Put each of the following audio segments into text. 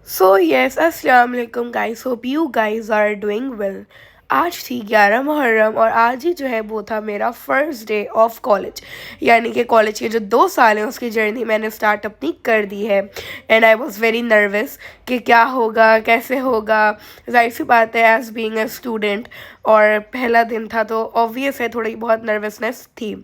So yes, अस्सलाम वालेकुम guys, hope you guys are doing well. आज थी 11 मुहर्रम और आज ही जो है वो था मेरा फर्स्ट डे ऑफ कॉलेज। यानी कि कॉलेज के जो 2 साल हैं उसकी जर्नी मैंने स्टार्ट अपनी कर दी है। And I was very nervous कि क्या होगा, कैसे होगा। जाहिर सी बात है, एज बीइंग अ स्टूडेंट और पहला दिन था तो ऑब्वियस है थोड़ी बहुत नर्वसनेस थी।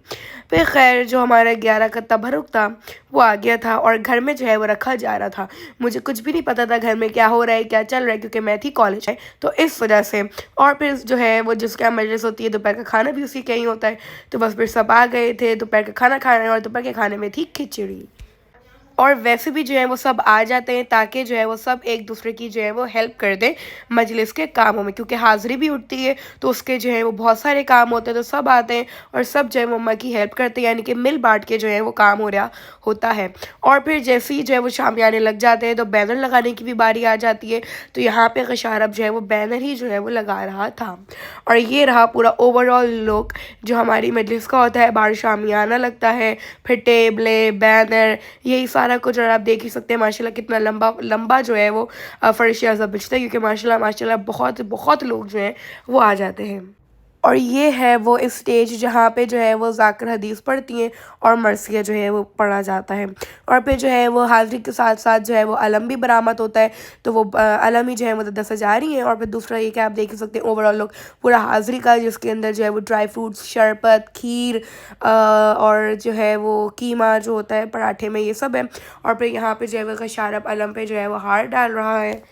फिर खैर जो हमारा 11 का तबरुक था वो आ गया था और घर में जो है वो रखा जा रहा था। मुझे कुछ भी नहीं पता था घर में क्या हो रहा है, क्या चल रहा है, क्योंकि मैं थी कॉलेज है तो इस वजह से। और फिर जो है वो जिसके यहाँ मजलिस होती है, दोपहर का खाना भी उसी का ही होता है। तो बस फिर सब आ गए थे दोपहर का खाना खाने, और दोपहर के खाने में थी खिचड़ी। और वैसे भी जो है वो सब आ जाते हैं ताकि जो है वो सब एक दूसरे की जो है वो हेल्प कर दें मजलिस के कामों में, क्योंकि हाज़िरी भी उठती है तो उसके जो है वो बहुत सारे काम होते हैं। तो सब आते हैं और सब जो है मम्मा की हेल्प करते हैं, यानी कि मिल बांट के जो है वो काम हो रहा होता है। और फिर जैसे ही जो है वो शाम आने लग जाते हैं तो बैनर लगाने की भी बारी आ जाती है। तो यहाँ पे कशारब जो है वो बैनर ही जो है वो लगा रहा था। और ये रहा पूरा ओवरऑल लुक जो हमारी मजलिस का होता है। बाहर शामियाना लगता है, फिर टेबलें, बैनर, यही सारा कुछ। और आप देख ही सकते हैं माशाल्लाह कितना लंबा लंबा जो है वो फर्श सब बिछता है, क्योंकि माशाल्लाह माशाल्लाह बहुत बहुत लोग जो हैं वो आ जाते हैं। और ये है वो स्टेज जहाँ पे जो है वो ज़ाकिर हदीस पढ़ती हैं और मरसिया जो है वो पढ़ा जाता है। और फिर जो है वो हाज़िरी के साथ साथ जो है वो अलम भी बरामद होता है। तो वो अलम ही जो है वो 10,000 ही है। और फिर दूसरा ये कि आप देख सकते हैं ओवरऑल लोग पूरा हाज़िरी का, जिसके अंदर जो है वो ड्राई फ्रूट्स, शरबत, खीर और जो है वो कीमा जो होता है पराठे में, ये सब है। और फिर यहाँ पे जो है वो कशारब अलम पे जो है वो हार डाल रहा है।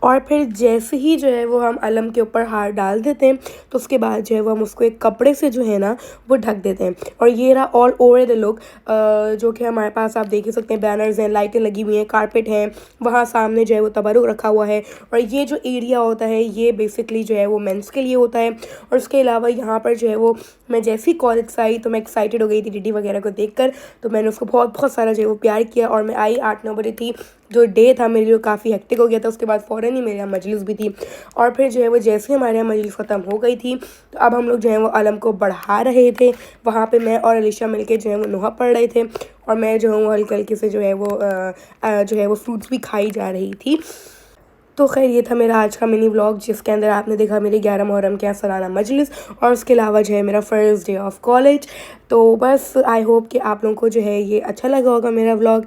और फिर जैसे ही जो है वो हम अलम के ऊपर हार डाल देते हैं तो उसके बाद जो है वो हम उसको एक कपड़े से जो है ना वो ढक देते हैं। और ये रहा ऑल ओवर द लुक, जो कि हमारे पास आप देख ही सकते हैं बैनर्स हैं, लाइटें लगी हुई हैं, कारपेट हैं, वहाँ सामने जो है वो तबरुक रखा हुआ है। और ये जो एरिया होता है ये बेसिकली जो है वो मेंस के लिए होता है। और उसके अलावा यहाँ पर जो है वो मैं जैसे ही कॉलेज से आई तो मैं एक्साइटेड हो गई थी डीडी वगैरह को देखकर। तो मैंने उसको बहुत बहुत सारा जो है वो प्यार किया। और मैं आई 8-9 बजे थी। जो डे था मेरे लिए काफ़ी हेक्टिक हो गया था। उसके बाद फ़ौरन ही मेरे यहाँ मजलिस भी थी। और फिर जो है वो जैसे ही हमारे यहाँ मजलिस ख़त्म हो गई थी तो अब हम लोग जो है वो अलम को बढ़ा रहे थे। वहाँ पे मैं और अलीशा मिलके जो है वो नुहा पढ़ रहे थे और मैं जो हूँ हल्के हल्के से जो है वो जो है वो फ्रूट्स भी खाई जा रही थी। तो खैर ये था मेरा आज का मिनी व्लॉग, जिसके अंदर आपने देखा मेरे 11 मुहर्रम के यहाँ सालाना मजलिस और उसके अलावा जो है मेरा फ़र्स्ट डे ऑफ कॉलेज। तो बस आई होप कि आप लोगों को जो है ये अच्छा लगा होगा मेरा व्लॉग।